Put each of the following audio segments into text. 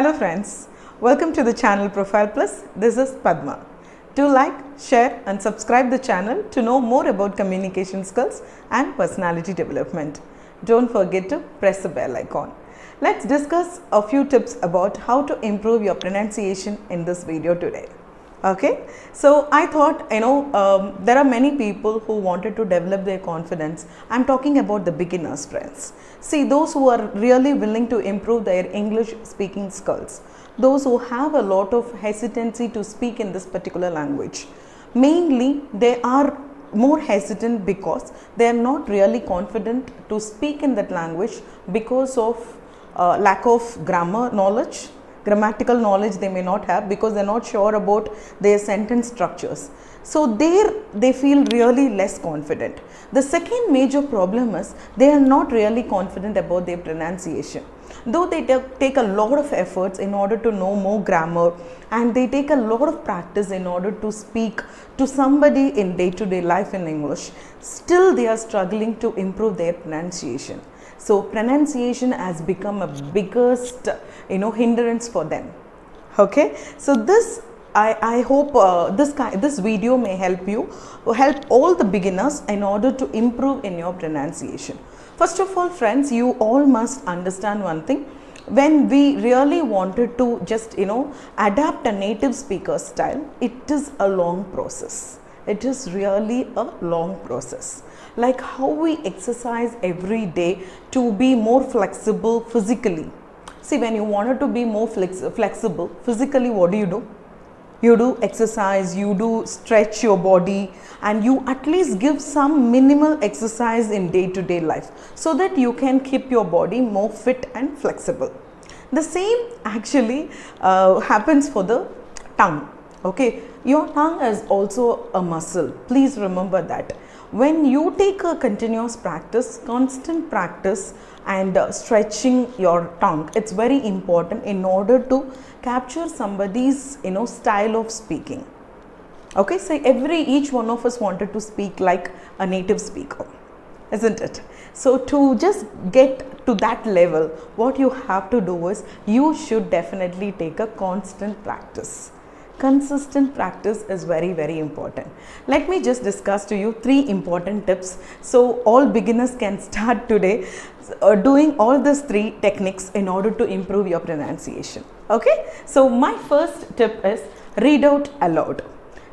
Hello friends, welcome to the channel Profile Plus. This is Padma. Do like, share and subscribe the channel to know more about communication skills and personality development. Don't forget to press the bell icon. Let's discuss a few tips about how to improve your pronunciation in this video today. Okay, so I thought, there are many people who wanted to develop their confidence. I'm talking about the beginners, friends. See, those who are really willing to improve their English speaking skills, those who have a lot of hesitancy to speak in this particular language. Mainly, they are more hesitant because they are not really confident to speak in that language because of lack of grammatical knowledge they may not have, because they're not sure about their sentence structures. So there they feel really less confident. The second major problem is they are not really confident about their pronunciation. Though they take a lot of efforts in order to know more grammar, and they take a lot of practice in order to speak to somebody in day-to-day life in English, still they are struggling to improve their pronunciation. So pronunciation has become a biggest hindrance for them. Okay, so this I hope this video may help all the beginners in order to improve in your pronunciation. First of all, friends, you all must understand one thing. When we really wanted to just adapt a native speaker style, it is a long process. It is really a long process. Like how we exercise every day to be more flexible physically. See, when you wanted to be more flexible physically, what do? You do exercise, you do stretch your body, and you at least give some minimal exercise in day-to-day life so that you can keep your body more fit and flexible. The same actually happens for the tongue. Okay, your tongue is also a muscle. Please remember that. When you take a continuous practice, constant practice and stretching your tongue, it's very important in order to capture somebody's style of speaking. Okay, so each one of us wanted to speak like a native speaker, isn't it? So to just get to that level, what you have to do is you should definitely take a constant practice. Consistent practice is very, very important. Let me just discuss to you 3 important tips so all beginners can start today doing all these 3 techniques in order to improve your pronunciation. Okay, so my first tip is read out aloud.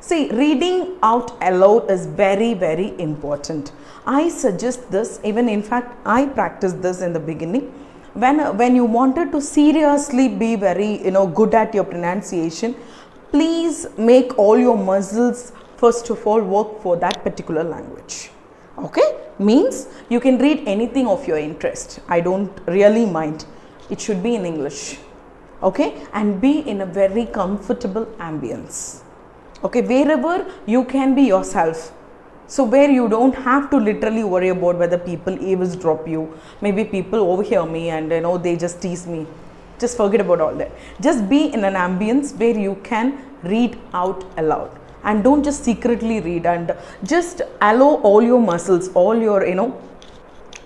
See, reading out aloud is very, very important. I suggest this, even in fact I practiced this in the beginning. When you wanted to seriously be very good at your pronunciation, please make all your muscles first of all work for that particular language. Okay, means you can read anything of your interest. I don't really mind. It should be in English. Okay, and be in a very comfortable ambience. Okay, wherever you can be yourself. So where you don't have to literally worry about whether people eavesdrop you, maybe people overhear me and they just tease me. Just forget about all that. Just be in an ambience where you can read out aloud, and don't just secretly read, and just allow all your muscles, all your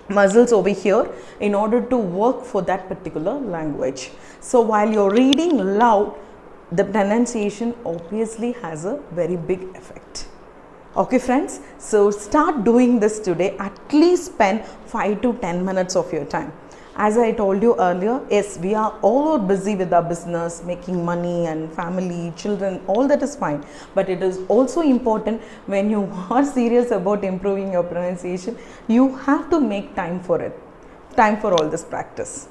muscles over here in order to work for that particular language. So while you're reading loud, the pronunciation obviously has a very big effect. Okay, friends, so start doing this today. At least spend 5 to 10 minutes of your time. As I told you earlier, yes, we are all busy with our business, making money and family, children, all that is fine. But it is also important, when you are serious about improving your pronunciation, you have to make time for it, time for all this practice.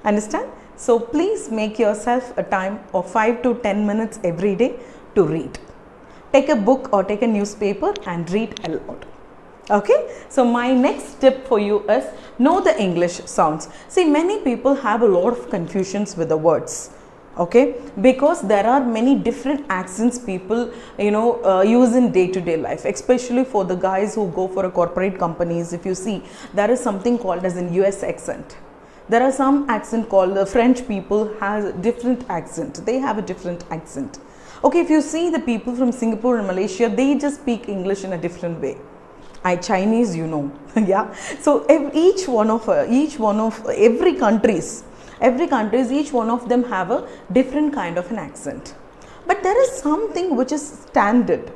Understand? So please make yourself a time of 5 to 10 minutes every day to read. Take a book or take a newspaper and read aloud. Okay, so my next tip for you is know the English sounds. See, many people have a lot of confusions with the words. Okay, because there are many different accents people use in day-to-day life, especially for the guys who go for a corporate companies. If you see, there is something called as an US accent. There are some accent called the French people has a different accent. They have a different accent. Okay, if you see the people from Singapore and Malaysia, they just speak English in a different way. Chinese, yeah. So every countries every countries, each one of them have a different kind of an accent. But there is something which is standard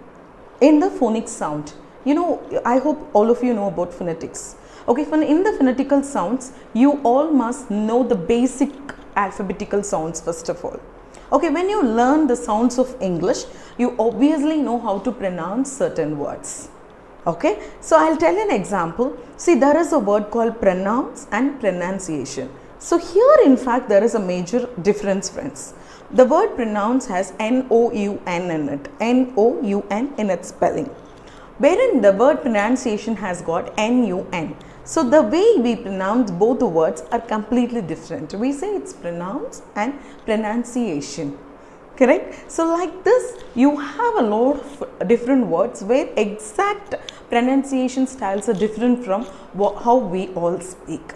in the phonics sound. You know, I hope all of you know about phonetics. Okay, in the phonetical sounds, you all must know the basic alphabetical sounds first of all. Okay, when you learn the sounds of English, you obviously know how to pronounce certain words. Okay, so I'll tell you an example. See, there is a word called pronounce and pronunciation. So here in fact there is a major difference, friends. The word pronounce has N-O-U-N in it, N-O-U-N in its spelling, wherein the word pronunciation has got N-U-N. So the way we pronounce both the words are completely different. We say it's pronounce and pronunciation. Correct? So like this, you have a lot of different words where exact pronunciation styles are different from how we all speak.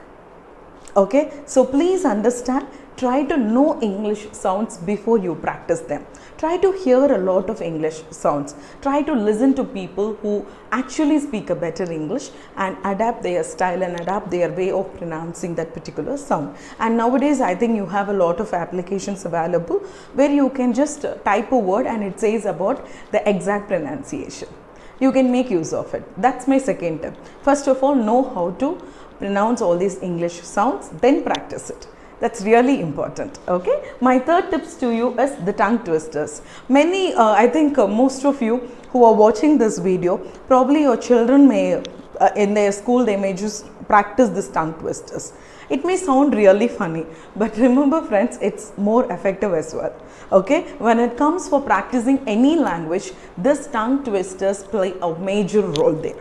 Okay, so please understand, try to know English sounds before you practice them. Try to hear a lot of English sounds. Try to listen to people who actually speak a better English and adapt their style and adapt their way of pronouncing that particular sound. And nowadays, I think you have a lot of applications available where you can just type a word and it says about the exact pronunciation. You can make use of it. That's my second tip. First of all, know how to pronounce all these English sounds, then practice it. That's really important. Okay, my third tips to you is the tongue twisters. Many, I think most of you who are watching this video, probably your children may, in their school, they may just practice this tongue twisters. It may sound really funny, but remember friends, it's more effective as well. Okay, when it comes for practicing any language, this tongue twisters play a major role there.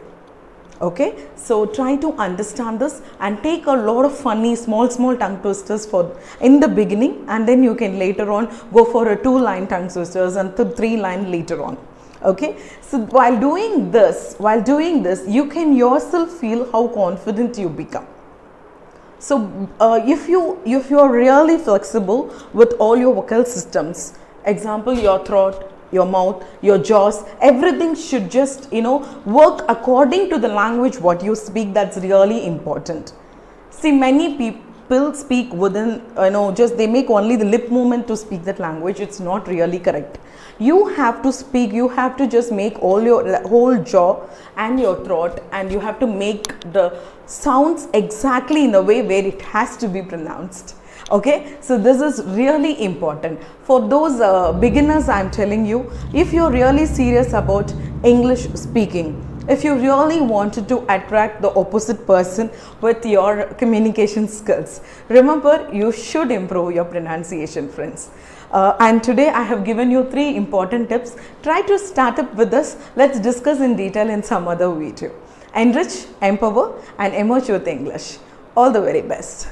Okay, so try to understand this and take a lot of funny small tongue twisters for in the beginning, and then you can later on go for a 2-line tongue twisters and 3-line later on. Okay, so while doing this, you can yourself feel how confident you become. So if you are really flexible with all your vocal systems, example your throat, your mouth, your jaws, everything should just, work according to the language what you speak. That's really important. See, many people speak within, just they make only the lip movement to speak that language. It's not really correct. You have to speak, you have to just make all your whole jaw and your throat, and you have to make the sounds exactly in the way where it has to be pronounced. Okay, so this is really important for those beginners. I'm telling you, if you're really serious about English speaking, if you really wanted to attract the opposite person with your communication skills, remember you should improve your pronunciation, friends. And today I have given you 3 important tips. Try to start up with this. Let's discuss in detail in some other video. Enrich, empower and emerge with English. All the very best.